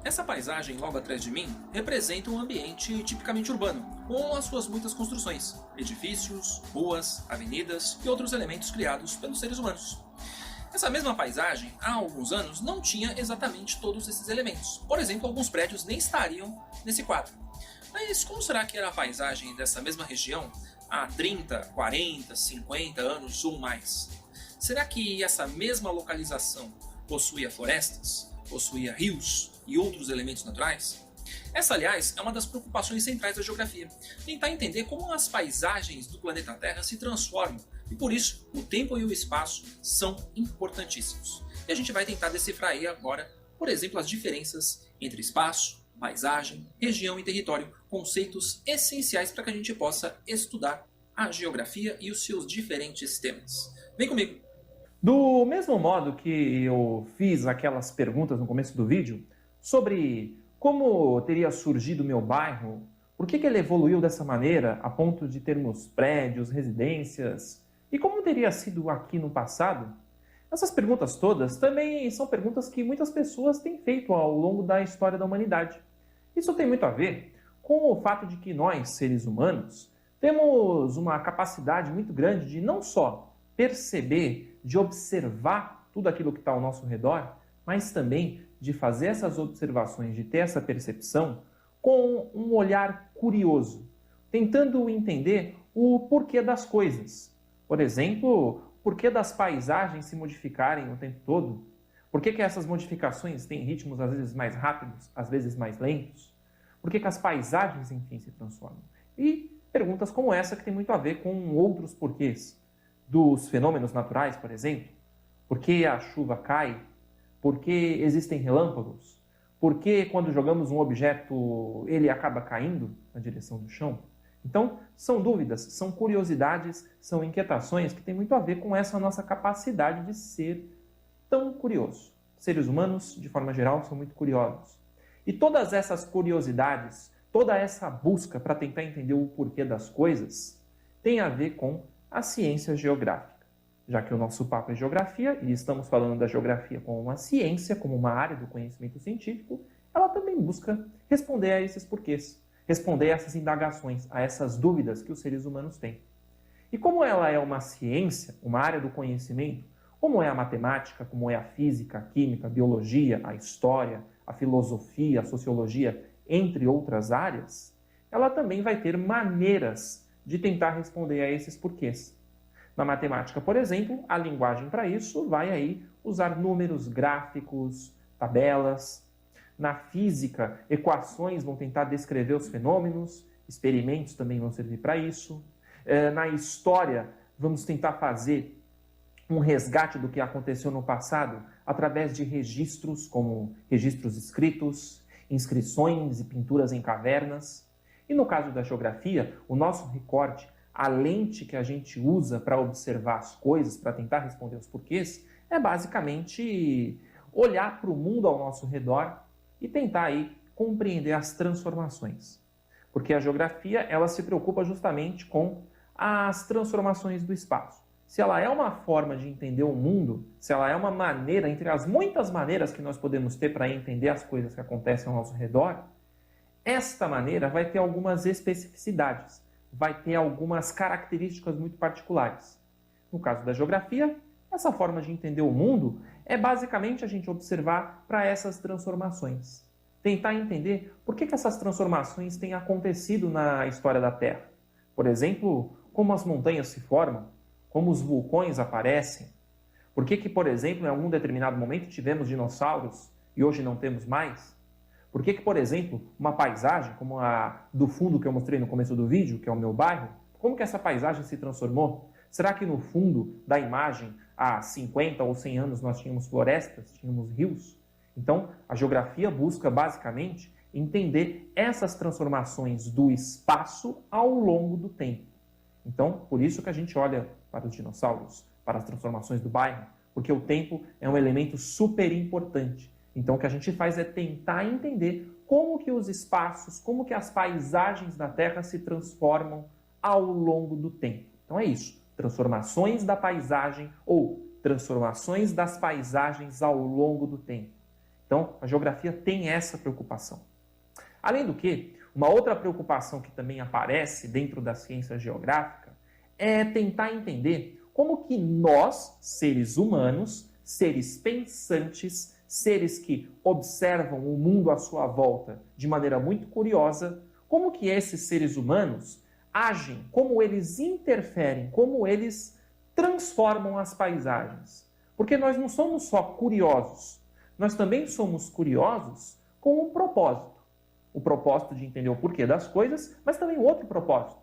Essa paisagem logo atrás de mim representa um ambiente tipicamente urbano, com as suas muitas construções, edifícios, ruas, avenidas e outros elementos criados pelos seres humanos. Essa mesma paisagem, há alguns anos, não tinha exatamente todos esses elementos. Por exemplo, alguns prédios nem estariam nesse quadro. Mas como será que era a paisagem dessa mesma região há 30, 40, 50 anos ou mais? Será que essa mesma localização possuía florestas, possuía rios e outros elementos naturais? Essa, aliás, é uma das preocupações centrais da geografia. Tentar entender como as paisagens do planeta Terra se transformam e, por isso, o tempo e o espaço são importantíssimos. E a gente vai tentar decifrar aí agora, por exemplo, as diferenças entre espaço, paisagem, região e território, conceitos essenciais para que a gente possa estudar a geografia e os seus diferentes temas. Vem comigo! Do mesmo modo que eu fiz aquelas perguntas no começo do vídeo sobre como teria surgido o meu bairro, por que ele evoluiu dessa maneira a ponto de termos prédios, residências, e como teria sido aqui no passado, essas perguntas todas também são perguntas que muitas pessoas têm feito ao longo da história da humanidade. Isso tem muito a ver com o fato de que nós, seres humanos, temos uma capacidade muito grande de não só perceber, de observar tudo aquilo que está ao nosso redor, mas também de fazer essas observações, de ter essa percepção com um olhar curioso, tentando entender o porquê das coisas. Por exemplo, o porquê das paisagens se modificarem o tempo todo, por que essas modificações têm ritmos às vezes mais rápidos, às vezes mais lentos, por que as paisagens, enfim, se transformam. E perguntas como essa que tem muito a ver com outros porquês, dos fenômenos naturais, por exemplo. Por que a chuva cai? Por que existem relâmpagos? Por que quando jogamos um objeto ele acaba caindo na direção do chão? Então, são dúvidas, são curiosidades, são inquietações que têm muito a ver com essa nossa capacidade de ser tão curioso. Seres humanos, de forma geral, são muito curiosos. E todas essas curiosidades, toda essa busca para tentar entender o porquê das coisas, tem a ver com a ciência geográfica. Já que o nosso papo é geografia, e estamos falando da geografia como uma ciência, como uma área do conhecimento científico, ela também busca responder a esses porquês, responder a essas indagações, a essas dúvidas que os seres humanos têm. E como ela é uma ciência, uma área do conhecimento, como é a matemática, como é a física, a química, a biologia, a história, a filosofia, a sociologia, entre outras áreas, ela também vai ter maneiras de tentar responder a esses porquês. Na matemática, por exemplo, a linguagem para isso vai aí usar números, gráficos, tabelas. Na física, equações vão tentar descrever os fenômenos, experimentos também vão servir para isso. Na história, vamos tentar fazer um resgate do que aconteceu no passado através de registros, como registros escritos, inscrições e pinturas em cavernas. E no caso da geografia, o nosso recorte, a lente que a gente usa para observar as coisas, para tentar responder os porquês, é basicamente olhar para o mundo ao nosso redor e tentar aí compreender as transformações. Porque a geografia, ela se preocupa justamente com as transformações do espaço. Se ela é uma forma de entender o mundo, se ela é uma maneira, entre as muitas maneiras que nós podemos ter para entender as coisas que acontecem ao nosso redor, esta maneira vai ter algumas especificidades, vai ter algumas características muito particulares. No caso da geografia, essa forma de entender o mundo é basicamente a gente observar para essas transformações. Tentar entender por que essas transformações têm acontecido na história da Terra. Por exemplo, como as montanhas se formam, como os vulcões aparecem, por que, por exemplo, em algum determinado momento tivemos dinossauros e hoje não temos mais? Por que, por exemplo, uma paisagem como a do fundo que eu mostrei no começo do vídeo, que é o meu bairro, como que essa paisagem se transformou? Será que no fundo da imagem, há 50 ou 100 anos, nós tínhamos florestas, tínhamos rios? Então, a geografia busca, basicamente, entender essas transformações do espaço ao longo do tempo. Então, por isso que a gente olha para os dinossauros, para as transformações do bairro, porque o tempo é um elemento super importante. Então, o que a gente faz é tentar entender como que os espaços, como que as paisagens da Terra se transformam ao longo do tempo. Então é isso, transformações da paisagem ou transformações das paisagens ao longo do tempo. Então, a geografia tem essa preocupação. Além do que, uma outra preocupação que também aparece dentro da ciência geográfica é tentar entender como que nós, seres humanos, seres pensantes, seres que observam o mundo à sua volta de maneira muito curiosa, como que esses seres humanos agem, como eles interferem, como eles transformam as paisagens. Porque nós não somos só curiosos, nós também somos curiosos com um propósito. O propósito de entender o porquê das coisas, mas também outro propósito,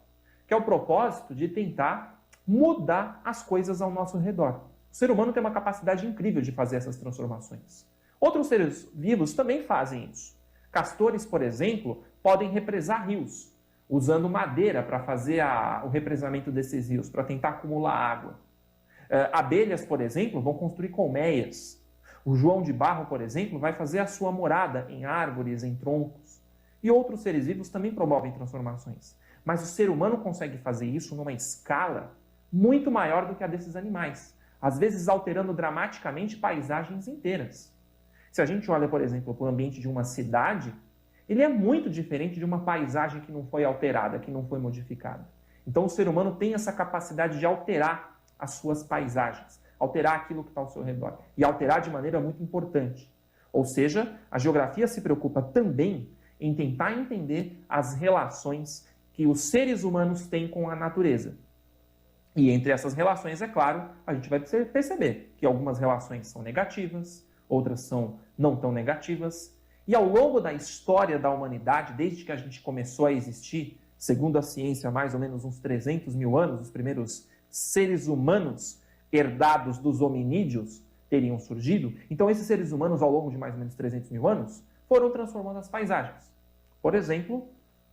que é o propósito de tentar mudar as coisas ao nosso redor. O ser humano tem uma capacidade incrível de fazer essas transformações. Outros seres vivos também fazem isso. Castores, por exemplo, podem represar rios, usando madeira para fazer o represamento desses rios, para tentar acumular água. Abelhas, por exemplo, vão construir colmeias. O João de Barro, por exemplo, vai fazer a sua morada em árvores, em troncos. E outros seres vivos também promovem transformações. Mas o ser humano consegue fazer isso numa escala muito maior do que a desses animais, às vezes alterando dramaticamente paisagens inteiras. Se a gente olha, por exemplo, para o ambiente de uma cidade, ele é muito diferente de uma paisagem que não foi alterada, que não foi modificada. Então o ser humano tem essa capacidade de alterar as suas paisagens, alterar aquilo que está ao seu redor, e alterar de maneira muito importante. Ou seja, a geografia se preocupa também em tentar entender as relações que os seres humanos têm com a natureza. E entre essas relações, é claro, a gente vai perceber que algumas relações são negativas, outras são não tão negativas. E ao longo da história da humanidade, desde que a gente começou a existir, segundo a ciência, mais ou menos uns 300 mil anos, os primeiros seres humanos herdados dos hominídeos teriam surgido. Então, esses seres humanos, ao longo de mais ou menos 300 mil anos, foram transformando as paisagens. Por exemplo,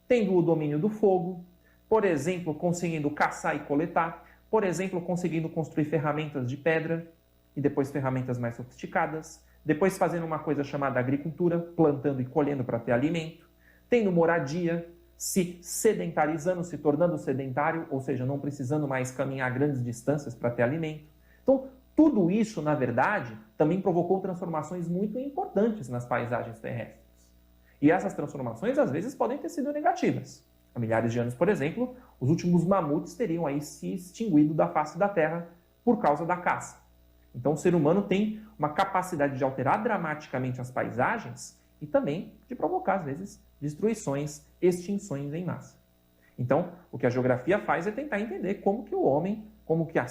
tendo o domínio do fogo, por exemplo, conseguindo caçar e coletar, por exemplo, conseguindo construir ferramentas de pedra e depois ferramentas mais sofisticadas, depois fazendo uma coisa chamada agricultura, plantando e colhendo para ter alimento, tendo moradia, se sedentarizando, se tornando sedentário, ou seja, não precisando mais caminhar grandes distâncias para ter alimento. Então, tudo isso, na verdade, também provocou transformações muito importantes nas paisagens terrestres. E essas transformações, às vezes, podem ter sido negativas. Há milhares de anos, por exemplo, os últimos mamutes teriam aí se extinguido da face da Terra por causa da caça. Então, o ser humano tem uma capacidade de alterar dramaticamente as paisagens e também de provocar, às vezes, destruições, extinções em massa. Então, o que a geografia faz é tentar entender como que o homem, como que a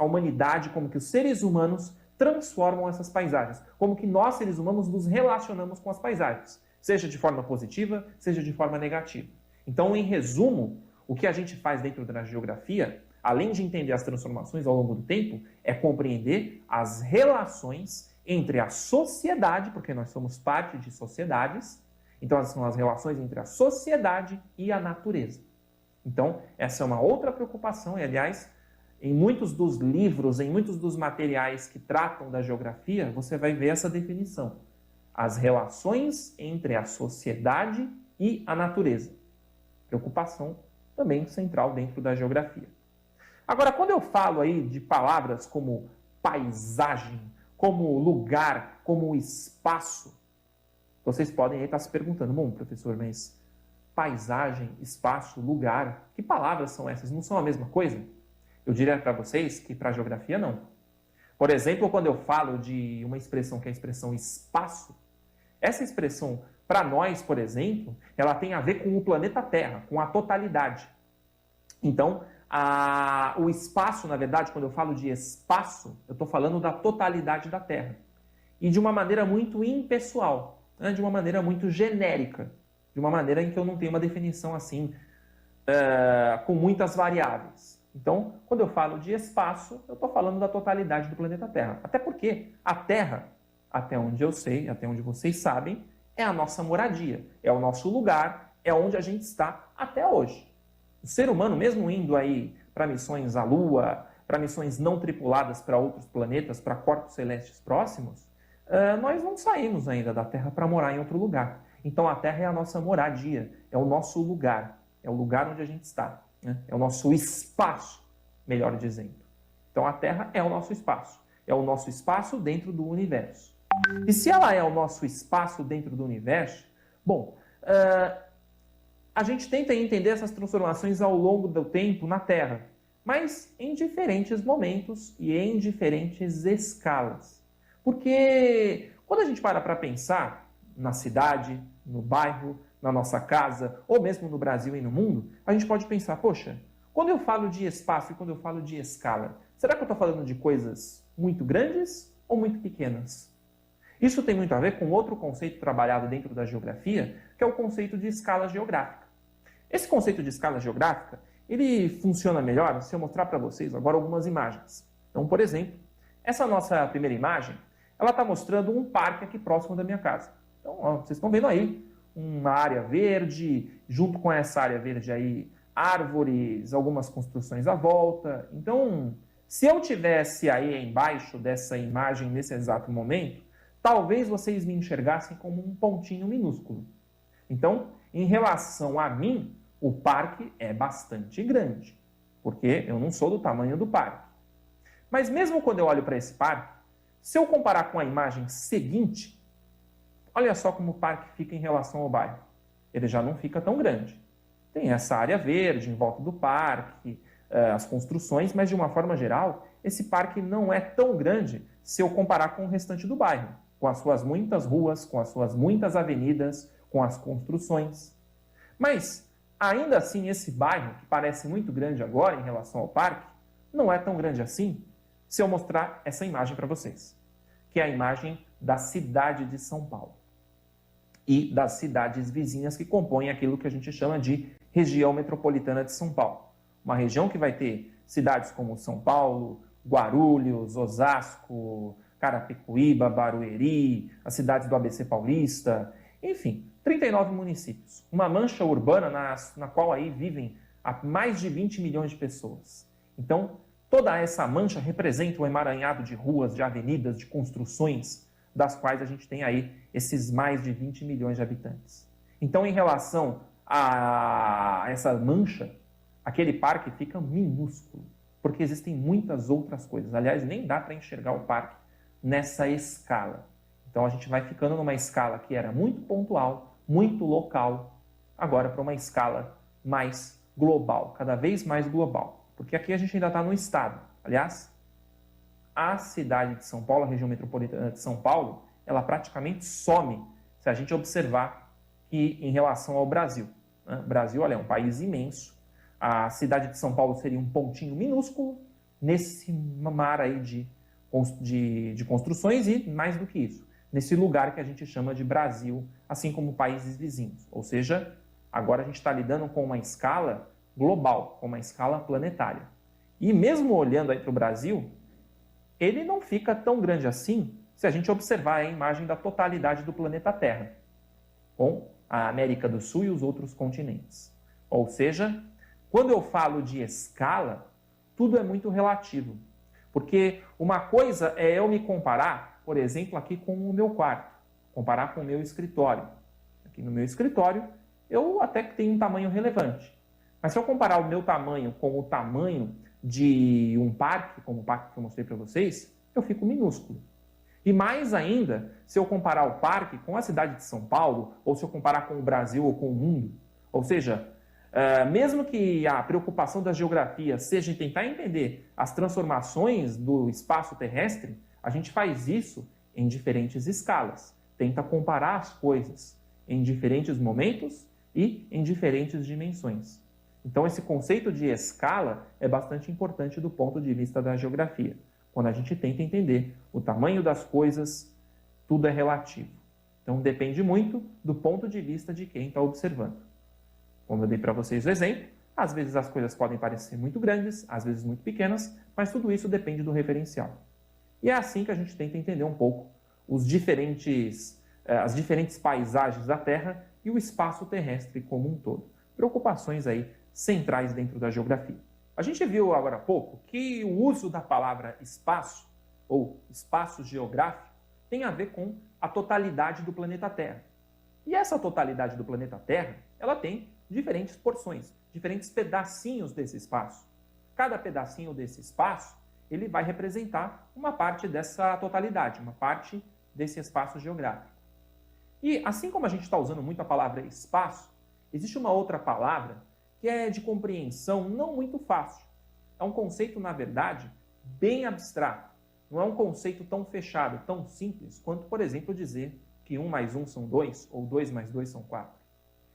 humanidade, como que os seres humanos transformam essas paisagens, como que nós, seres humanos, nos relacionamos com as paisagens, seja de forma positiva, seja de forma negativa. Então, em resumo, o que a gente faz dentro da geografia, além de entender as transformações ao longo do tempo, é compreender as relações entre a sociedade, porque nós somos parte de sociedades, então são as relações entre a sociedade e a natureza. Então, essa é uma outra preocupação, e aliás, em muitos dos livros, em muitos dos materiais que tratam da geografia, você vai ver essa definição. As relações entre a sociedade e a natureza. Preocupação também central dentro da geografia. Agora, quando eu falo aí de palavras como paisagem, como lugar, como espaço, vocês podem aí estar se perguntando, bom, professor, mas paisagem, espaço, lugar, que palavras são essas? Não são a mesma coisa? Eu diria para vocês que para a geografia não. Por exemplo, quando eu falo de uma expressão que é a expressão espaço, essa expressão, para nós, por exemplo, ela tem a ver com o planeta Terra, com a totalidade. Então, o espaço, na verdade, quando eu falo de espaço, eu estou falando da totalidade da Terra. E de uma maneira muito impessoal, né? De uma maneira muito genérica, de uma maneira em que eu não tenho uma definição assim, com muitas variáveis. Então, quando eu falo de espaço, eu estou falando da totalidade do planeta Terra. Até porque a Terra, até onde eu sei, até onde vocês sabem, é a nossa moradia, é o nosso lugar, é onde a gente está até hoje. O ser humano, mesmo indo aí para missões à Lua, para missões não tripuladas para outros planetas, para corpos celestes próximos, nós não saímos ainda da Terra para morar em outro lugar. Então a Terra é a nossa moradia, é o nosso lugar, é o lugar onde a gente está, né? É o nosso espaço, melhor dizendo. Então a Terra é o nosso espaço dentro do universo. E se ela é o nosso espaço dentro do universo, bom, a gente tenta entender essas transformações ao longo do tempo na Terra, mas em diferentes momentos e em diferentes escalas. Porque quando a gente para pensar na cidade, no bairro, na nossa casa, ou mesmo no Brasil e no mundo, a gente pode pensar, poxa, quando eu falo de espaço e quando eu falo de escala, será que eu estou falando de coisas muito grandes ou muito pequenas? Isso tem muito a ver com outro conceito trabalhado dentro da geografia, que é o conceito de escala geográfica. Esse conceito de escala geográfica, ele funciona melhor se eu mostrar para vocês agora algumas imagens. Então, por exemplo, essa nossa primeira imagem, ela está mostrando um parque aqui próximo da minha casa. Então, ó, vocês estão vendo aí uma área verde, junto com essa área verde aí, árvores, algumas construções à volta. Então, se eu tivesse aí embaixo dessa imagem nesse exato momento, talvez vocês me enxergassem como um pontinho minúsculo. Então, em relação a mim, o parque é bastante grande, porque eu não sou do tamanho do parque. Mas mesmo quando eu olho para esse parque, se eu comparar com a imagem seguinte, olha só como o parque fica em relação ao bairro. Ele já não fica tão grande. Tem essa área verde em volta do parque, as construções, mas de uma forma geral, esse parque não é tão grande se eu comparar com o restante do bairro, com as suas muitas ruas, com as suas muitas avenidas, com as construções. Mas, ainda assim, esse bairro, que parece muito grande agora em relação ao parque, não é tão grande assim se eu mostrar essa imagem para vocês, que é a imagem da cidade de São Paulo e das cidades vizinhas que compõem aquilo que a gente chama de região metropolitana de São Paulo. Uma região que vai ter cidades como São Paulo, Guarulhos, Osasco, Carapicuíba, Barueri, as cidades do ABC Paulista, enfim, 39 municípios. Uma mancha urbana na qual aí vivem mais de 20 milhões de pessoas. Então, toda essa mancha representa um emaranhado de ruas, de avenidas, de construções, das quais a gente tem aí esses mais de 20 milhões de habitantes. Então, em relação a essa mancha, aquele parque fica minúsculo, porque existem muitas outras coisas. Aliás, nem dá para enxergar o parque nessa escala. Então, a gente vai ficando numa escala que era muito pontual, muito local, agora para uma escala mais global, cada vez mais global. Porque aqui a gente ainda está no estado. Aliás, a cidade de São Paulo, a região metropolitana de São Paulo, ela praticamente some se a gente observar que em relação ao Brasil. O Brasil, olha, é um país imenso. A cidade de São Paulo seria um pontinho minúsculo nesse mar aí de construções e, mais do que isso, nesse lugar que a gente chama de Brasil, assim como países vizinhos. Ou seja, agora a gente está lidando com uma escala global, com uma escala planetária. E mesmo olhando aí para o Brasil, ele não fica tão grande assim se a gente observar a imagem da totalidade do planeta Terra, com a América do Sul e os outros continentes. Ou seja, quando eu falo de escala, tudo é muito relativo. Porque uma coisa é eu me comparar, por exemplo, aqui com o meu quarto, comparar com o meu escritório. Aqui no meu escritório, eu até que tenho um tamanho relevante. Mas se eu comparar o meu tamanho com o tamanho de um parque, como o parque que eu mostrei para vocês, eu fico minúsculo. E mais ainda, se eu comparar o parque com a cidade de São Paulo, ou se eu comparar com o Brasil ou com o mundo, ou seja, mesmo que a preocupação da geografia seja em tentar entender as transformações do espaço terrestre, a gente faz isso em diferentes escalas, tenta comparar as coisas em diferentes momentos e em diferentes dimensões. Então, esse conceito de escala é bastante importante do ponto de vista da geografia. Quando a gente tenta entender o tamanho das coisas, tudo é relativo. Então, depende muito do ponto de vista de quem está observando. Como eu dei para vocês o exemplo, às vezes as coisas podem parecer muito grandes, às vezes muito pequenas, mas tudo isso depende do referencial. E é assim que a gente tenta entender um pouco as diferentes paisagens da Terra e o espaço terrestre como um todo. Preocupações aí centrais dentro da geografia. A gente viu agora há pouco que o uso da palavra espaço, ou espaço geográfico, tem a ver com a totalidade do planeta Terra. E essa totalidade do planeta Terra, ela tem diferentes porções, diferentes pedacinhos desse espaço. Cada pedacinho desse espaço, ele vai representar uma parte dessa totalidade, uma parte desse espaço geográfico. E assim como a gente está usando muito a palavra espaço, existe uma outra palavra que é de compreensão não muito fácil. É um conceito, na verdade, bem abstrato. Não é um conceito tão fechado, tão simples, quanto, por exemplo, dizer que 1 mais 1 são 2 ou 2 mais 2 são 4.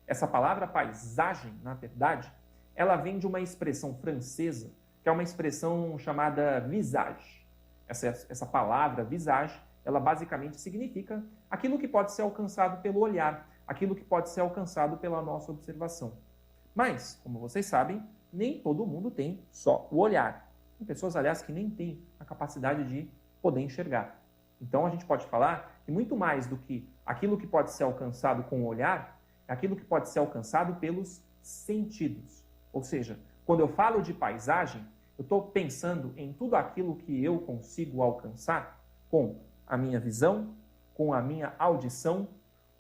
Essa palavra paisagem, na verdade, ela vem de uma expressão francesa, que é uma expressão chamada visage. Essa palavra visage, ela basicamente significa aquilo que pode ser alcançado pelo olhar, aquilo que pode ser alcançado pela nossa observação. Mas, como vocês sabem, nem todo mundo tem só o olhar. Tem pessoas, aliás, que nem têm a capacidade de poder enxergar. Então, a gente pode falar que muito mais do que aquilo que pode ser alcançado com o olhar, é aquilo que pode ser alcançado pelos sentidos. Ou seja, quando eu falo de paisagem, eu estou pensando em tudo aquilo que eu consigo alcançar com a minha visão, com a minha audição,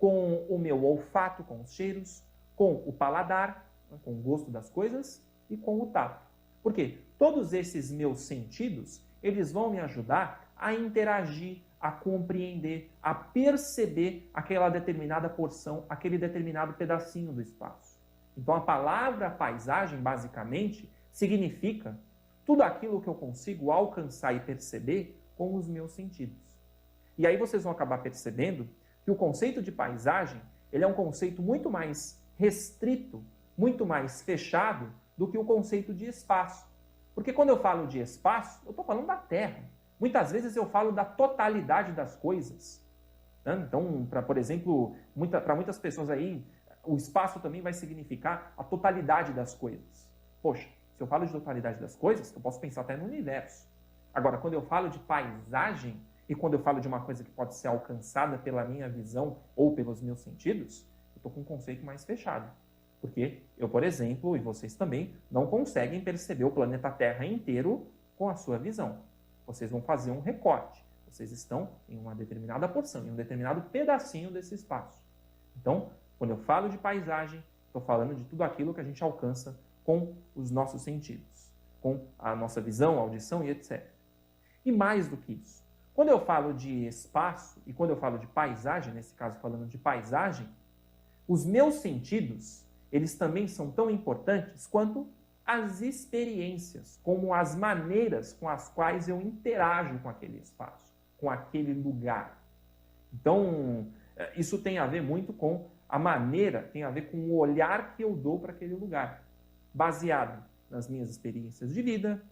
com o meu olfato, com os cheiros, com o paladar, com o gosto das coisas e com o tato. Por quê? Todos esses meus sentidos, eles vão me ajudar a interagir, a compreender, a perceber aquela determinada porção, aquele determinado pedacinho do espaço. Então a palavra paisagem, basicamente, significa tudo aquilo que eu consigo alcançar e perceber com os meus sentidos. E aí vocês vão acabar percebendo que o conceito de paisagem, ele é um conceito muito mais restrito, muito mais fechado do que o conceito de espaço. Porque quando eu falo de espaço, eu estou falando da Terra. Muitas vezes eu falo da totalidade das coisas. Né? Então, por exemplo, para muitas pessoas aí, o espaço também vai significar a totalidade das coisas. Poxa, se eu falo de totalidade das coisas, eu posso pensar até no universo. Agora, quando eu falo de paisagem, e quando eu falo de uma coisa que pode ser alcançada pela minha visão ou pelos meus sentidos, eu estou com um conceito mais fechado. Porque eu, por exemplo, e vocês também, não conseguem perceber o planeta Terra inteiro com a sua visão. Vocês vão fazer um recorte. Vocês estão em uma determinada porção, em um determinado pedacinho desse espaço. Então, quando eu falo de paisagem, estou falando de tudo aquilo que a gente alcança com os nossos sentidos, com a nossa visão, audição e etc. E mais do que isso, quando eu falo de espaço e quando eu falo de paisagem, nesse caso falando de paisagem, os meus sentidos, eles também são tão importantes quanto as experiências, como as maneiras com as quais eu interajo com aquele espaço, com aquele lugar. Então, isso tem a ver muito com a maneira, tem a ver com o olhar que eu dou para aquele lugar, baseado nas minhas experiências de vida,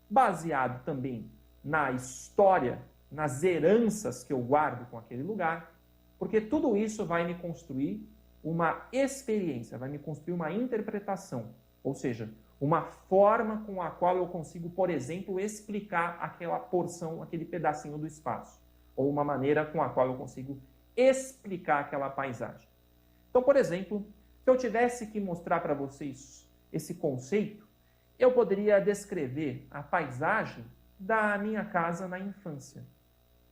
baseado também na história, nas heranças que eu guardo com aquele lugar, porque tudo isso vai me construir uma experiência, vai me construir uma interpretação, ou seja, uma forma com a qual eu consigo, por exemplo, explicar aquela porção, aquele pedacinho do espaço, ou uma maneira com a qual eu consigo explicar aquela paisagem. Então, por exemplo, se eu tivesse que mostrar para vocês esse conceito, eu poderia descrever a paisagem da minha casa na infância.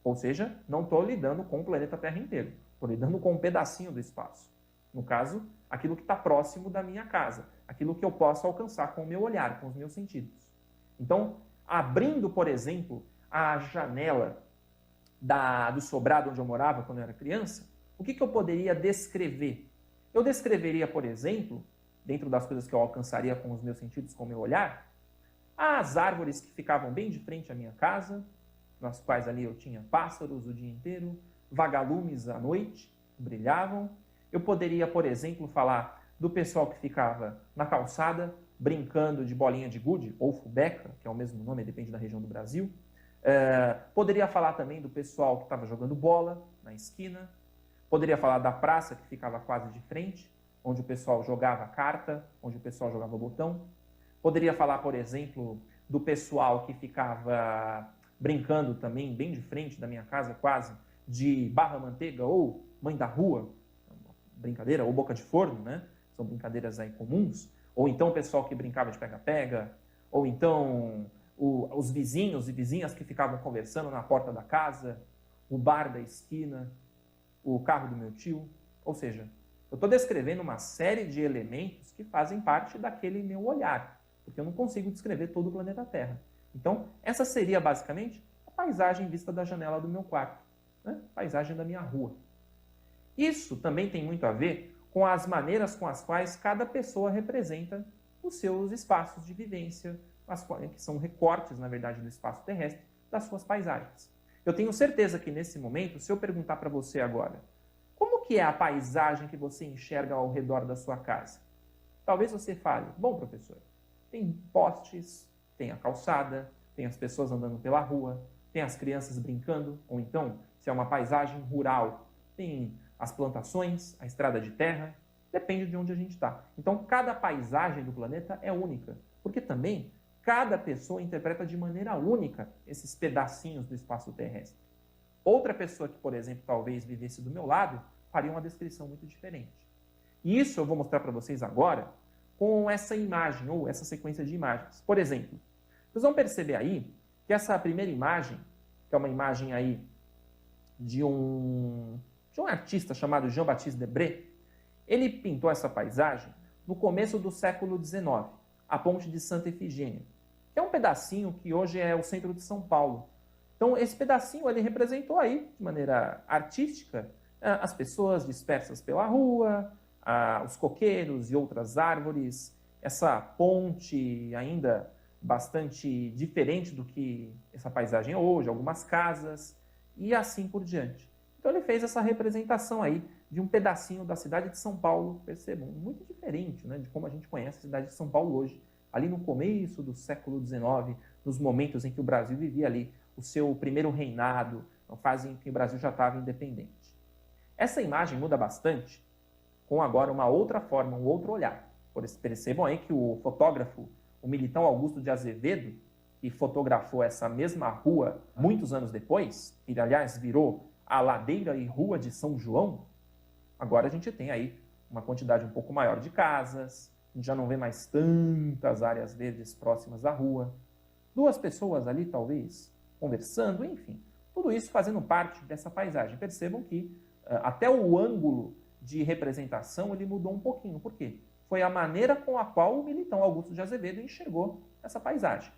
Ou seja, não estou lidando com o planeta Terra inteiro, estou lidando com um pedacinho do espaço. No caso, aquilo que está próximo da minha casa, aquilo que eu posso alcançar com o meu olhar, com os meus sentidos. Então, abrindo, por exemplo, a janela do sobrado onde eu morava quando eu era criança, o que eu poderia descrever? Eu descreveria, por exemplo, dentro das coisas que eu alcançaria com os meus sentidos, com o meu olhar, as árvores que ficavam bem de frente à minha casa, nas quais ali eu tinha pássaros o dia inteiro, vagalumes à noite, brilhavam. Eu poderia, por exemplo, falar do pessoal que ficava na calçada, brincando de bolinha de gude, ou fubeca, que é o mesmo nome, depende da região do Brasil. Poderia falar também do pessoal que estava jogando bola na esquina. Poderia falar da praça que ficava quase de frente, onde o pessoal jogava carta, onde o pessoal jogava botão. Poderia falar, por exemplo, do pessoal que ficava brincando também, bem de frente da minha casa, quase, de barra-manteiga ou mãe da rua, brincadeira, ou boca de forno, né? São brincadeiras aí comuns. Ou então o pessoal que brincava de pega-pega, ou então os vizinhos e vizinhas que ficavam conversando na porta da casa, o bar da esquina, o carro do meu tio. Ou seja, eu estou descrevendo uma série de elementos que fazem parte daquele meu olhar, porque eu não consigo descrever todo o planeta Terra. Então, essa seria basicamente a paisagem vista da janela do meu quarto. né? Paisagem da minha rua. Isso também tem muito a ver com as maneiras com as quais cada pessoa representa os seus espaços de vivência, que são recortes, na verdade, do espaço terrestre, das suas paisagens. Eu tenho certeza que, nesse momento, se eu perguntar para você agora, como que é a paisagem que você enxerga ao redor da sua casa? Talvez você fale, bom, professor, tem postes, tem a calçada, tem as pessoas andando pela rua, tem as crianças brincando, ou então, se é uma paisagem rural, tem as plantações, a estrada de terra, depende de onde a gente está. Então, cada paisagem do planeta é única, porque também cada pessoa interpreta de maneira única esses pedacinhos do espaço terrestre. Outra pessoa que, por exemplo, talvez vivesse do meu lado, faria uma descrição muito diferente. E isso eu vou mostrar para vocês agora com essa imagem, ou essa sequência de imagens. Por exemplo, vocês vão perceber aí que essa primeira imagem, que é uma imagem aí de um artista chamado Jean-Baptiste Debré, ele pintou essa paisagem no começo do século XIX, a Ponte de Santa Efigênia, que é um pedacinho que hoje é o centro de São Paulo. Então, esse pedacinho ele representou aí, de maneira artística, as pessoas dispersas pela rua, os coqueiros e outras árvores, essa ponte ainda bastante diferente do que essa paisagem é hoje, algumas casas e assim por diante. Então ele fez essa representação aí de um pedacinho da cidade de São Paulo, percebam, muito diferente, né, de como a gente conhece a cidade de São Paulo hoje, ali no começo do século XIX, nos momentos em que o Brasil vivia ali o seu primeiro reinado, na fase em que o Brasil já estava independente. Essa imagem muda bastante com agora uma outra forma, um outro olhar. Percebam aí que o fotógrafo, o Militão Augusto de Azevedo, que fotografou essa mesma rua muitos anos depois, que aliás virou a Ladeira e Rua de São João, agora a gente tem aí uma quantidade um pouco maior de casas, a gente já não vê mais tantas áreas verdes próximas da rua, duas pessoas ali talvez conversando, enfim, tudo isso fazendo parte dessa paisagem. Percebam que até o ângulo de representação ele mudou um pouquinho. Por quê? Foi a maneira com a qual o Militão Augusto de Azevedo enxergou essa paisagem.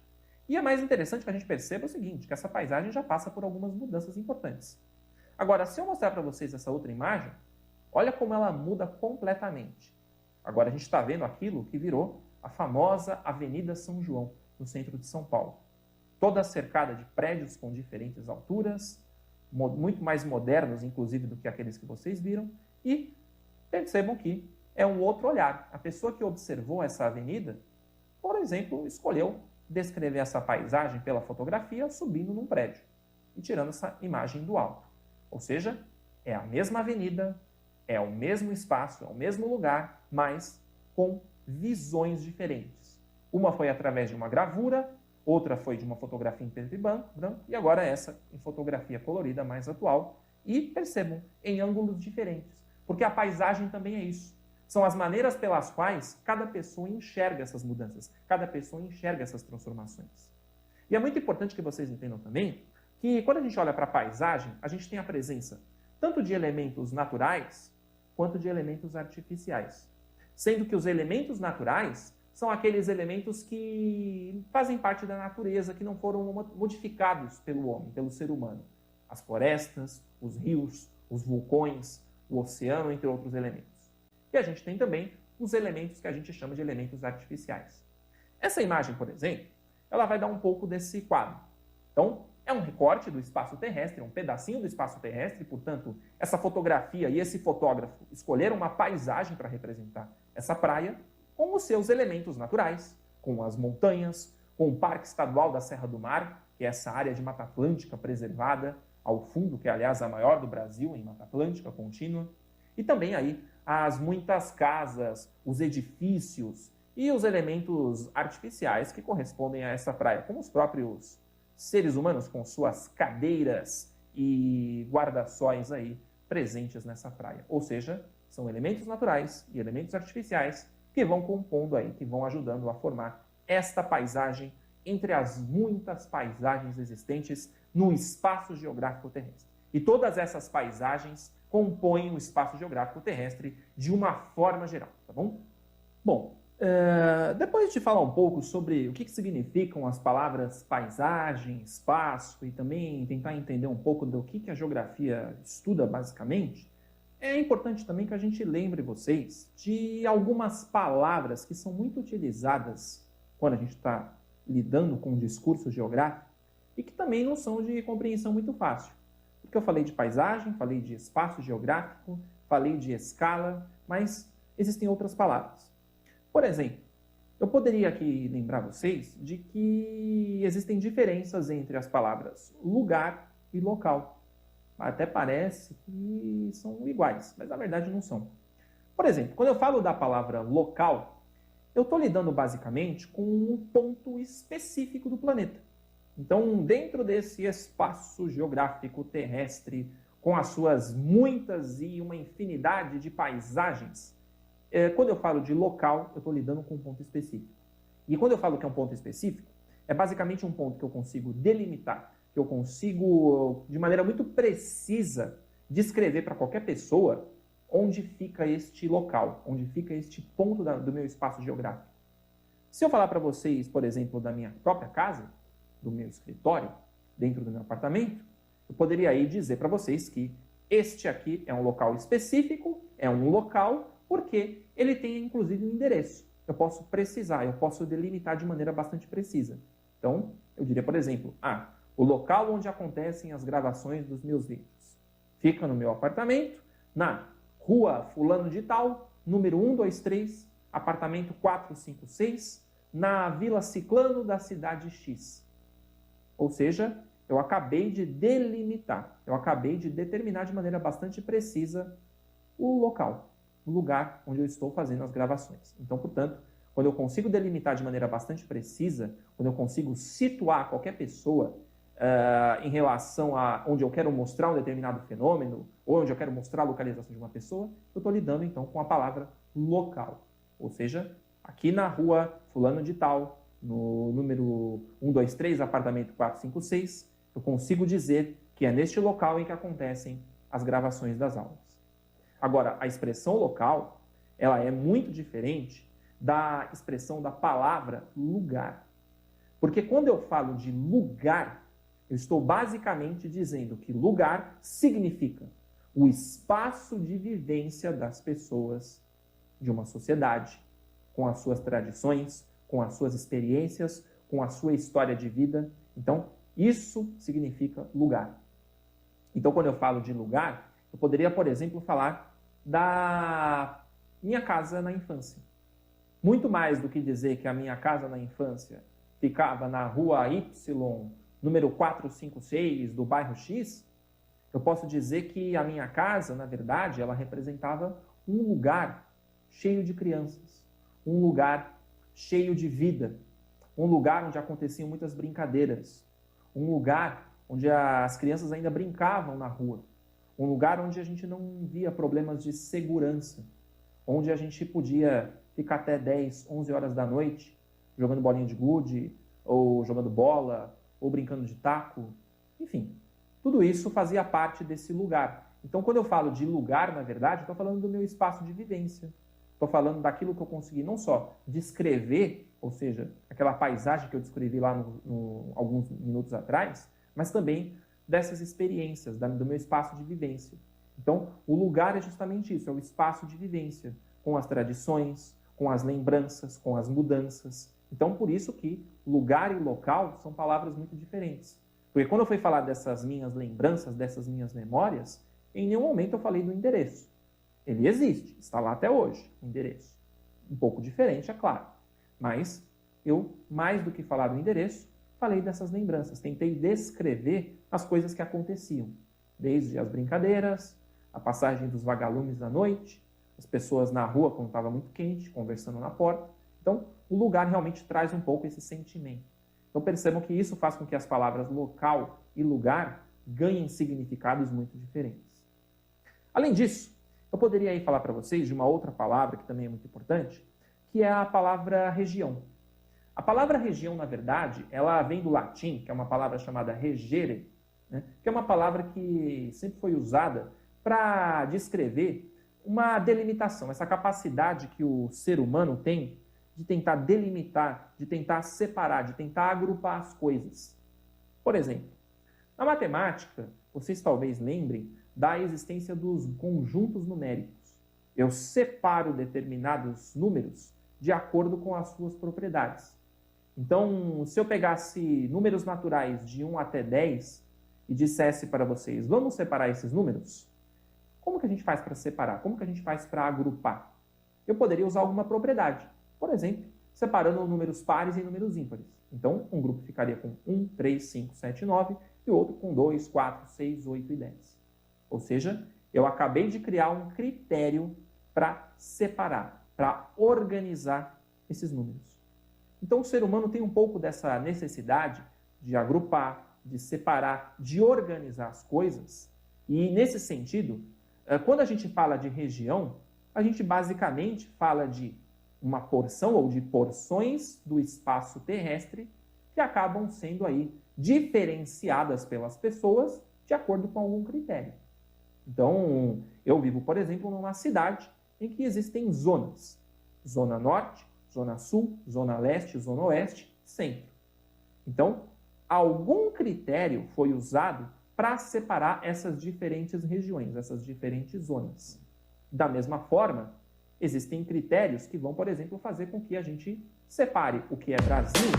E é mais interessante que a gente perceba o seguinte, que essa paisagem já passa por algumas mudanças importantes. Agora, se eu mostrar para vocês essa outra imagem, olha como ela muda completamente. Agora a gente está vendo aquilo que virou a famosa Avenida São João, no centro de São Paulo. Toda cercada de prédios com diferentes alturas, muito mais modernos, inclusive, do que aqueles que vocês viram, e percebam que é um outro olhar. A pessoa que observou essa avenida, por exemplo, escolheu descrever essa paisagem pela fotografia subindo num prédio e tirando essa imagem do alto. Ou seja, é a mesma avenida, é o mesmo espaço, é o mesmo lugar, mas com visões diferentes. Uma foi através de uma gravura, outra foi de uma fotografia em preto e branco, e agora essa em fotografia colorida mais atual. E percebam, em ângulos diferentes, porque a paisagem também é isso. São as maneiras pelas quais cada pessoa enxerga essas mudanças, cada pessoa enxerga essas transformações. E é muito importante que vocês entendam também que quando a gente olha para a paisagem, a gente tem a presença tanto de elementos naturais quanto de elementos artificiais. Sendo que os elementos naturais são aqueles elementos que fazem parte da natureza, que não foram modificados pelo homem, pelo ser humano. As florestas, os rios, os vulcões, o oceano, entre outros elementos. E a gente tem também os elementos que a gente chama de elementos artificiais. Essa imagem, por exemplo, ela vai dar um pouco desse quadro. Então, é um recorte do espaço terrestre, é um pedacinho do espaço terrestre, portanto, essa fotografia e esse fotógrafo escolheram uma paisagem para representar essa praia com os seus elementos naturais, com as montanhas, com o Parque Estadual da Serra do Mar, que é essa área de Mata Atlântica preservada ao fundo, que é, aliás, a maior do Brasil em Mata Atlântica contínua, e também aí as muitas casas, os edifícios e os elementos artificiais que correspondem a essa praia, como os próprios seres humanos com suas cadeiras e guarda-sóis aí presentes nessa praia. Ou seja, são elementos naturais e elementos artificiais que vão compondo aí, que vão ajudando a formar esta paisagem entre as muitas paisagens existentes no espaço geográfico terrestre. E todas essas paisagens compõem o espaço geográfico terrestre de uma forma geral, tá bom? Bom, Depois de falar um pouco sobre o que significam as palavras paisagem, espaço e também tentar entender um pouco do que a geografia estuda basicamente, é importante também que a gente lembre vocês de algumas palavras que são muito utilizadas quando a gente está lidando com o discurso geográfico e que também não são de compreensão muito fácil. Porque eu falei de paisagem, falei de espaço geográfico, falei de escala, mas existem outras palavras. Por exemplo, eu poderia aqui lembrar vocês de que existem diferenças entre as palavras lugar e local. Até parece que são iguais, mas na verdade não são. Por exemplo, quando eu falo da palavra local, eu estou lidando basicamente com um ponto específico do planeta. Então, dentro desse espaço geográfico terrestre, com as suas muitas e uma infinidade de paisagens, quando eu falo de local, eu estou lidando com um ponto específico. E quando eu falo que é um ponto específico, é basicamente um ponto que eu consigo delimitar, que eu consigo, de maneira muito precisa, descrever para qualquer pessoa onde fica este local, onde fica este ponto do meu espaço geográfico. Se eu falar para vocês, por exemplo, da minha própria casa, do meu escritório, dentro do meu apartamento, eu poderia aí dizer para vocês que este aqui é um local específico, é um local porque ele tem inclusive um endereço. Eu posso precisar, eu posso delimitar de maneira bastante precisa. Então, eu diria, por exemplo, o local onde acontecem as gravações dos meus vídeos fica no meu apartamento, na rua fulano de tal, número 123, apartamento 456, na Vila Ciclano da cidade X. Ou seja, eu acabei de delimitar, eu acabei de determinar de maneira bastante precisa o local, o lugar onde eu estou fazendo as gravações. Então, portanto, quando eu consigo delimitar de maneira bastante precisa, quando eu consigo situar qualquer pessoa em relação a onde eu quero mostrar um determinado fenômeno, ou onde eu quero mostrar a localização de uma pessoa, eu estou lidando então com a palavra local. Ou seja, aqui na rua fulano de tal, no número 123, apartamento 456, eu consigo dizer que é neste local em que acontecem as gravações das aulas. Agora, a expressão local, ela é muito diferente da expressão da palavra lugar. Porque quando eu falo de lugar, eu estou basicamente dizendo que lugar significa o espaço de vivência das pessoas de uma sociedade, com as suas tradições, com as suas experiências, com a sua história de vida. Então, isso significa lugar. Então, quando eu falo de lugar, eu poderia, por exemplo, falar da minha casa na infância. Muito mais do que dizer que a minha casa na infância ficava na rua Y, número 456, do bairro X, eu posso dizer que a minha casa, na verdade, ela representava um lugar cheio de crianças, um lugar cheio de vida, um lugar onde aconteciam muitas brincadeiras, um lugar onde as crianças ainda brincavam na rua, um lugar onde a gente não via problemas de segurança, onde a gente podia ficar até 10, 11 horas da noite jogando bolinha de gude, ou jogando bola, ou brincando de taco, enfim. Tudo isso fazia parte desse lugar. Então, quando eu falo de lugar, na verdade, estou falando do meu espaço de vivência. Estou falando daquilo que eu consegui não só descrever, ou seja, aquela paisagem que eu descrevi lá alguns minutos atrás, mas também dessas experiências, do meu espaço de vivência. Então, o lugar é justamente isso, é o espaço de vivência, com as tradições, com as lembranças, com as mudanças. Então, por isso que lugar e local são palavras muito diferentes. Porque quando eu fui falar dessas minhas lembranças, dessas minhas memórias, em nenhum momento eu falei do endereço. Ele existe, está lá até hoje, o endereço. Um pouco diferente, é claro. Mas eu, mais do que falar do endereço, falei dessas lembranças. Tentei descrever as coisas que aconteciam. Desde as brincadeiras, a passagem dos vagalumes à noite, as pessoas na rua quando estava muito quente, conversando na porta. Então, o lugar realmente traz um pouco esse sentimento. Então, percebam que isso faz com que as palavras local e lugar ganhem significados muito diferentes. Além disso, eu poderia aí falar para vocês de uma outra palavra que também é muito importante, que é a palavra região. A palavra região, na verdade, ela vem do latim, que é uma palavra chamada regere, né? Que é uma palavra que sempre foi usada para descrever uma delimitação, essa capacidade que o ser humano tem de tentar delimitar, de tentar separar, de tentar agrupar as coisas. Por exemplo, na matemática, vocês talvez lembrem da existência dos conjuntos numéricos. Eu separo determinados números de acordo com as suas propriedades. Então, se eu pegasse números naturais de 1 até 10 e dissesse para vocês, vamos separar esses números? Como que a gente faz para separar? Como que a gente faz para agrupar? Eu poderia usar alguma propriedade. Por exemplo, separando números pares e números ímpares. Então, um grupo ficaria com 1, 3, 5, 7, 9 e o outro com 2, 4, 6, 8 e 10. Ou seja, eu acabei de criar um critério para separar, para organizar esses números. Então, o ser humano tem um pouco dessa necessidade de agrupar, de separar, de organizar as coisas. E, nesse sentido, quando a gente fala de região, a gente basicamente fala de uma porção ou de porções do espaço terrestre que acabam sendo aí diferenciadas pelas pessoas de acordo com algum critério. Então, eu vivo, por exemplo, numa cidade em que existem zonas. Zona Norte, Zona Sul, Zona Leste, Zona Oeste, Centro. Então, algum critério foi usado para separar essas diferentes regiões, essas diferentes zonas. Da mesma forma, existem critérios que vão, por exemplo, fazer com que a gente separe o que é Brasil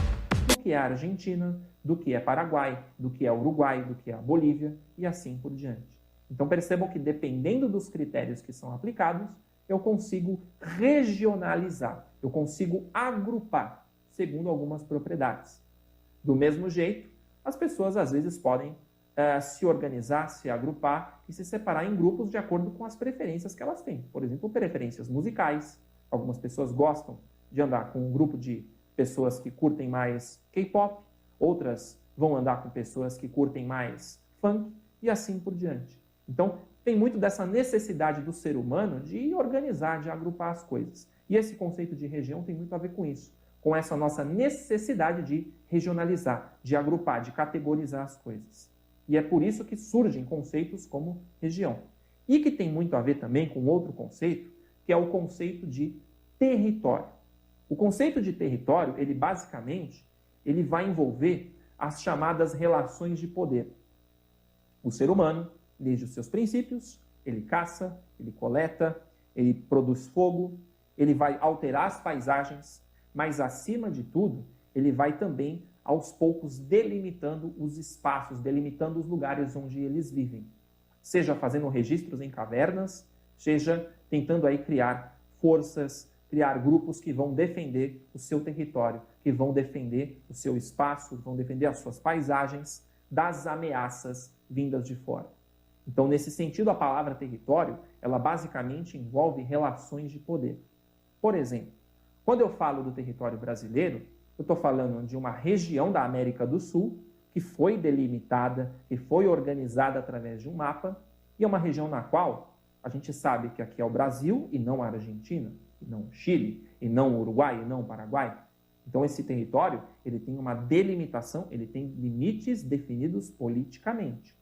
do que é Argentina, do que é Paraguai, do que é Uruguai, do que é a Bolívia e assim por diante. Então percebam que dependendo dos critérios que são aplicados, eu consigo regionalizar, eu consigo agrupar segundo algumas propriedades. Do mesmo jeito, as pessoas às vezes podem se organizar, se agrupar e se separar em grupos de acordo com as preferências que elas têm. Por exemplo, preferências musicais. Algumas pessoas gostam de andar com um grupo de pessoas que curtem mais K-pop, outras vão andar com pessoas que curtem mais funk e assim por diante. Então, tem muito dessa necessidade do ser humano de organizar, de agrupar as coisas. E esse conceito de região tem muito a ver com isso, com essa nossa necessidade de regionalizar, de agrupar, de categorizar as coisas. E é por isso que surgem conceitos como região. E que tem muito a ver também com outro conceito, que é o conceito de território. O conceito de território, ele basicamente, ele vai envolver as chamadas relações de poder. O ser humano, desde os seus princípios, ele caça, ele coleta, ele produz fogo, ele vai alterar as paisagens, mas acima de tudo, ele vai também aos poucos delimitando os espaços, delimitando os lugares onde eles vivem. Seja fazendo registros em cavernas, seja tentando aí criar forças, criar grupos que vão defender o seu território, que vão defender o seu espaço, vão defender as suas paisagens das ameaças vindas de fora. Então, nesse sentido, a palavra território, ela basicamente envolve relações de poder. Por exemplo, quando eu falo do território brasileiro, eu estou falando de uma região da América do Sul que foi delimitada, que foi organizada através de um mapa, e é uma região na qual a gente sabe que aqui é o Brasil e não a Argentina, e não o Chile, e não o Uruguai, e não o Paraguai. Então esse território, ele tem uma delimitação, ele tem limites definidos politicamente.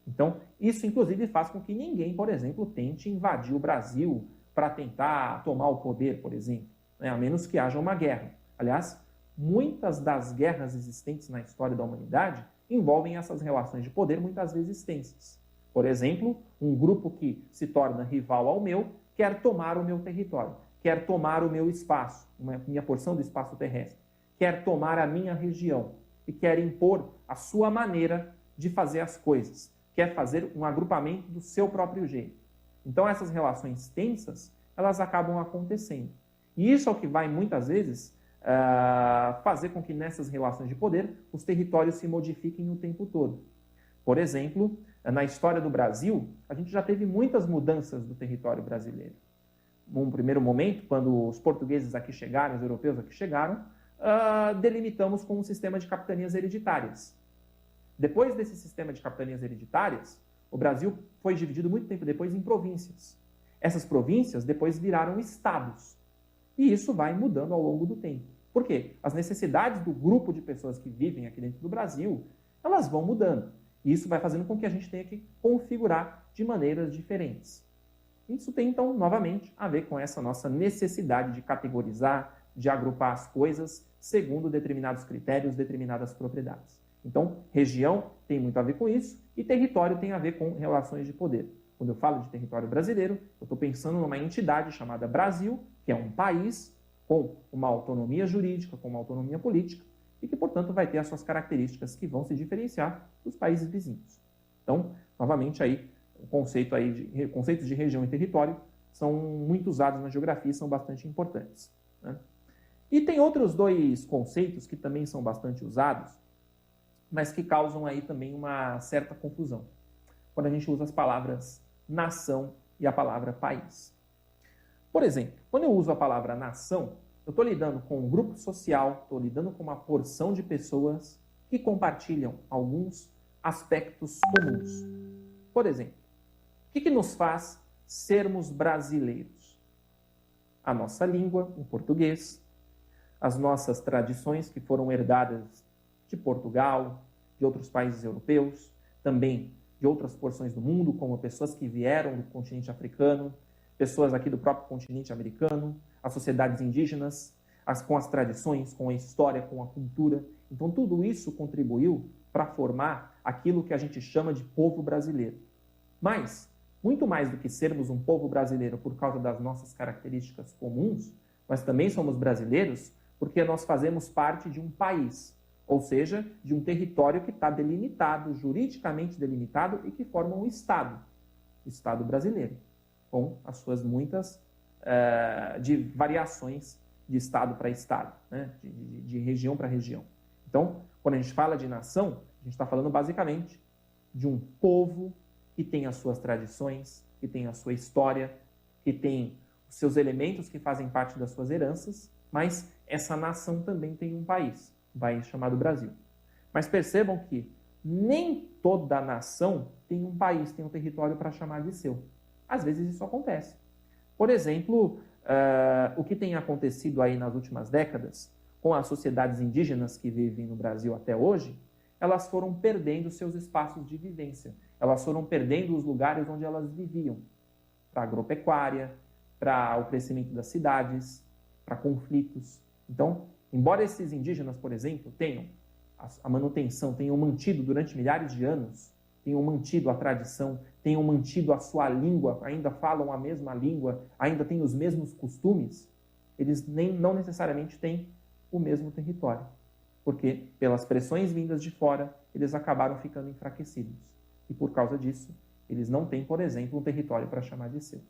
Então isso inclusive faz com que ninguém, por exemplo, tente invadir o Brasil para tentar tomar o poder, por exemplo, né? A menos que haja uma guerra. Aliás, muitas das guerras existentes na história da humanidade envolvem essas relações de poder muitas vezes tensas. Por exemplo, um grupo que se torna rival ao meu quer tomar o meu território, quer tomar o meu espaço, minha porção do espaço terrestre, quer tomar a minha região e quer impor a sua maneira de fazer as coisas, quer fazer um agrupamento do seu próprio jeito. Então essas relações tensas, elas acabam acontecendo. E isso é o que vai muitas vezes fazer com que nessas relações de poder os territórios se modifiquem o tempo todo. Por exemplo, na história do Brasil, a gente já teve muitas mudanças do território brasileiro. Num primeiro momento, quando os portugueses aqui chegaram, os europeus aqui chegaram, delimitamos com um sistema de capitanias hereditárias. Depois desse sistema de capitanias hereditárias, o Brasil foi dividido muito tempo depois em províncias. Essas províncias depois viraram estados. E isso vai mudando ao longo do tempo. Por quê? As necessidades do grupo de pessoas que vivem aqui dentro do Brasil, elas vão mudando. E isso vai fazendo com que a gente tenha que configurar de maneiras diferentes. Isso tem, então, novamente, a ver com essa nossa necessidade de categorizar, de agrupar as coisas segundo determinados critérios, determinadas propriedades. Então, região tem muito a ver com isso e território tem a ver com relações de poder. Quando eu falo de território brasileiro, eu estou pensando numa entidade chamada Brasil, que é um país com uma autonomia jurídica, com uma autonomia política, e que, portanto, vai ter as suas características que vão se diferenciar dos países vizinhos. Então, novamente, aí, conceitos de região e território são muito usados na geografia e são bastante importantes, né? E tem outros dois conceitos que também são bastante usados, mas que causam aí também uma certa confusão, quando a gente usa as palavras nação e a palavra país. Por exemplo, quando eu uso a palavra nação, eu estou lidando com um grupo social, estou lidando com uma porção de pessoas que compartilham alguns aspectos comuns. Por exemplo, o que nos faz sermos brasileiros? A nossa língua, o português, as nossas tradições que foram herdadas de Portugal, de outros países europeus, também de outras porções do mundo, como pessoas que vieram do continente africano, pessoas aqui do próprio continente americano, as sociedades indígenas, com as tradições, com a história, com a cultura. Então, tudo isso contribuiu para formar aquilo que a gente chama de povo brasileiro. Mas, muito mais do que sermos um povo brasileiro por causa das nossas características comuns, nós também somos brasileiros porque nós fazemos parte de um país, ou seja, de um território que está delimitado, juridicamente delimitado e que forma um Estado, o Estado brasileiro, com as suas muitas de variações de Estado para Estado, né? de região para região. Então, quando a gente fala de nação, a gente está falando basicamente de um povo que tem as suas tradições, que tem a sua história, que tem os seus elementos que fazem parte das suas heranças, mas essa nação também tem um país chamado Brasil. Mas percebam que nem toda nação tem um país, tem um território para chamar de seu. Às vezes isso acontece. Por exemplo, o que tem acontecido aí nas últimas décadas com as sociedades indígenas que vivem no Brasil até hoje, elas foram perdendo seus espaços de vivência. Elas foram perdendo os lugares onde elas viviam, para a agropecuária, para o crescimento das cidades, para conflitos. Então, embora esses indígenas, por exemplo, tenham a manutenção, tenham mantido durante milhares de anos, tenham mantido a tradição, tenham mantido a sua língua, ainda falam a mesma língua, ainda têm os mesmos costumes, eles não necessariamente têm o mesmo território. Porque, pelas pressões vindas de fora, eles acabaram ficando enfraquecidos. E, por causa disso, eles não têm, por exemplo, um território para chamar de seu,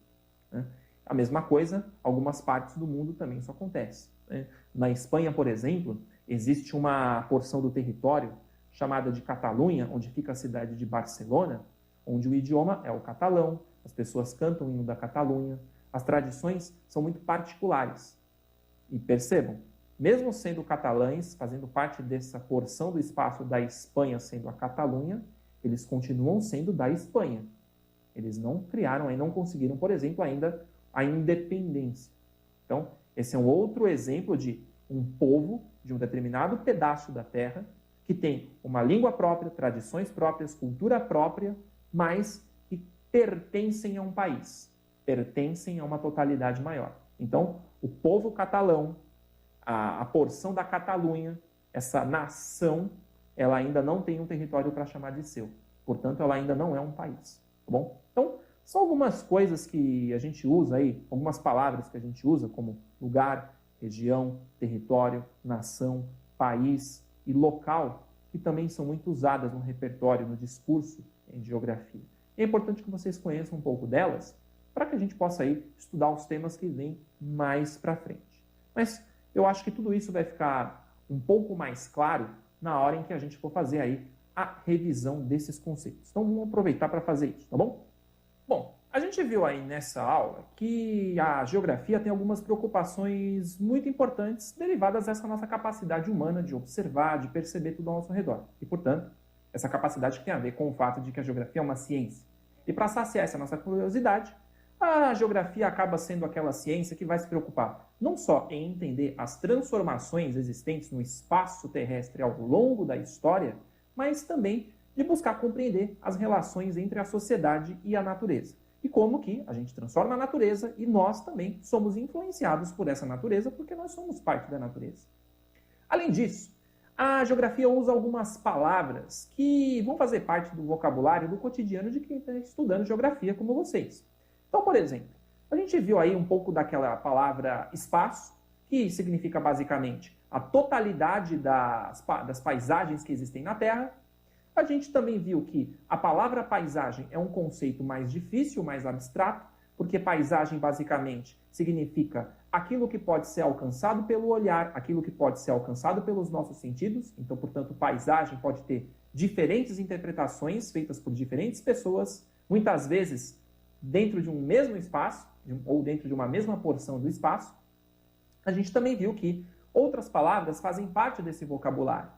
né? A mesma coisa, algumas partes do mundo também isso acontece, né? Na Espanha, por exemplo, existe uma porção do território chamada de Catalunha, onde fica a cidade de Barcelona, onde o idioma é o catalão, as pessoas cantam o hino da Catalunha, as tradições são muito particulares. E percebam, mesmo sendo catalães, fazendo parte dessa porção do espaço da Espanha sendo a Catalunha, eles continuam sendo da Espanha. Eles não criaram, não conseguiram, por exemplo, ainda a independência. Então, esse é um outro exemplo de um povo de um determinado pedaço da terra que tem uma língua própria, tradições próprias, cultura própria, mas que pertencem a um país, pertencem a uma totalidade maior. Então, o povo catalão, a porção da Catalunha, essa nação, ela ainda não tem um território para chamar de seu. Portanto, ela ainda não é um país. Tá bom? Então, são algumas coisas que a gente usa aí, algumas palavras que a gente usa, como lugar, região, território, nação, país e local, que também são muito usadas no repertório, no discurso em geografia. É importante que vocês conheçam um pouco delas, para que a gente possa aí estudar os temas que vêm mais para frente. Mas eu acho que tudo isso vai ficar um pouco mais claro na hora em que a gente for fazer aí a revisão desses conceitos. Então vamos aproveitar para fazer isso, tá bom? Bom, a gente viu aí nessa aula que a geografia tem algumas preocupações muito importantes derivadas dessa nossa capacidade humana de observar, de perceber tudo ao nosso redor. E, portanto, essa capacidade que tem a ver com o fato de que a geografia é uma ciência. E para saciar essa nossa curiosidade, a geografia acaba sendo aquela ciência que vai se preocupar não só em entender as transformações existentes no espaço terrestre ao longo da história, mas também de buscar compreender as relações entre a sociedade e a natureza. e como que a gente transforma a natureza e nós também somos influenciados por essa natureza porque nós somos parte da natureza. Além disso, a geografia usa algumas palavras que vão fazer parte do vocabulário do cotidiano de quem está estudando geografia como vocês. Então, por exemplo, a gente viu aí um pouco daquela palavra espaço, que significa basicamente a totalidade das paisagens que existem na Terra. A gente também viu que a palavra paisagem é um conceito mais difícil, mais abstrato, porque paisagem basicamente significa aquilo que pode ser alcançado pelo olhar, aquilo que pode ser alcançado pelos nossos sentidos. Então, portanto, paisagem pode ter diferentes interpretações feitas por diferentes pessoas, muitas vezes dentro de um mesmo espaço, ou dentro de uma mesma porção do espaço. A gente também viu que outras palavras fazem parte desse vocabulário.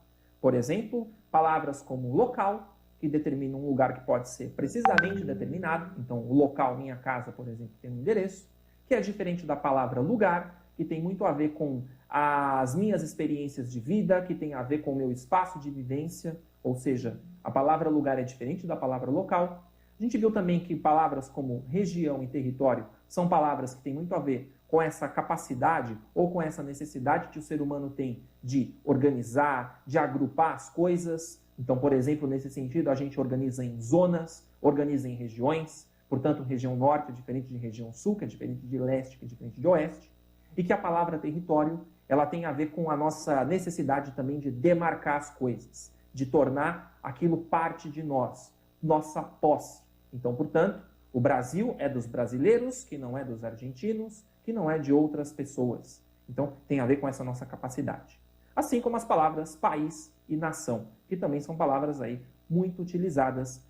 Por exemplo, palavras como local, que determinam um lugar que pode ser precisamente determinado. Então, o local, minha casa, por exemplo, tem um endereço, que é diferente da palavra lugar, que tem muito a ver com as minhas experiências de vida, que tem a ver com o meu espaço de vivência, ou seja, a palavra lugar é diferente da palavra local. A gente viu também que palavras como região e território são palavras que têm muito a ver com essa capacidade ou com essa necessidade que o ser humano tem de organizar, de agrupar as coisas. Então, por exemplo, nesse sentido, a gente organiza em zonas, organiza em regiões. Portanto, região norte é diferente de região sul, que é diferente de leste, que é diferente de oeste. E que a palavra território, ela tem a ver com a nossa necessidade também de demarcar as coisas, de tornar aquilo parte de nós, nossa posse. Então, portanto, o Brasil é dos brasileiros, que não é dos argentinos, que não é de outras pessoas. Então, tem a ver com essa nossa capacidade. Assim como as palavras país e nação, que também são palavras aí muito utilizadas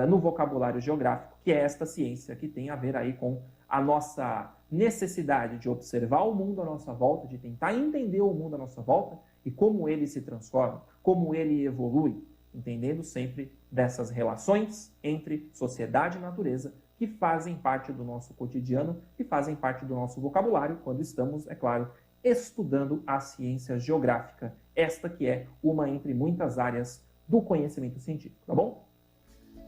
no vocabulário geográfico, que é esta ciência que tem a ver aí com a nossa necessidade de observar o mundo à nossa volta, de tentar entender o mundo à nossa volta e como ele se transforma, como ele evolui, entendendo sempre dessas relações entre sociedade e natureza que fazem parte do nosso cotidiano e fazem parte do nosso vocabulário quando estamos, é claro, estudando a ciência geográfica, esta que é uma entre muitas áreas do conhecimento científico, tá bom?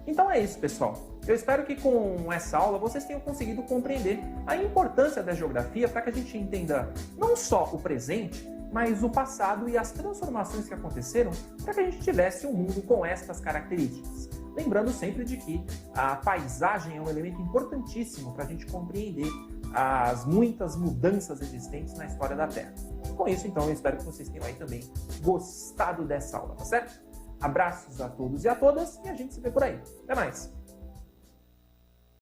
Então é isso, pessoal. Eu espero que com essa aula vocês tenham conseguido compreender a importância da geografia para que a gente entenda não só o presente, mas o passado e as transformações que aconteceram para que a gente tivesse um mundo com estas características. Lembrando sempre de que a paisagem é um elemento importantíssimo para a gente compreender as muitas mudanças existentes na história da Terra. Com isso, então, eu espero que vocês tenham aí também gostado dessa aula, tá certo? Abraços a todos e a todas e a gente se vê por aí. Até mais!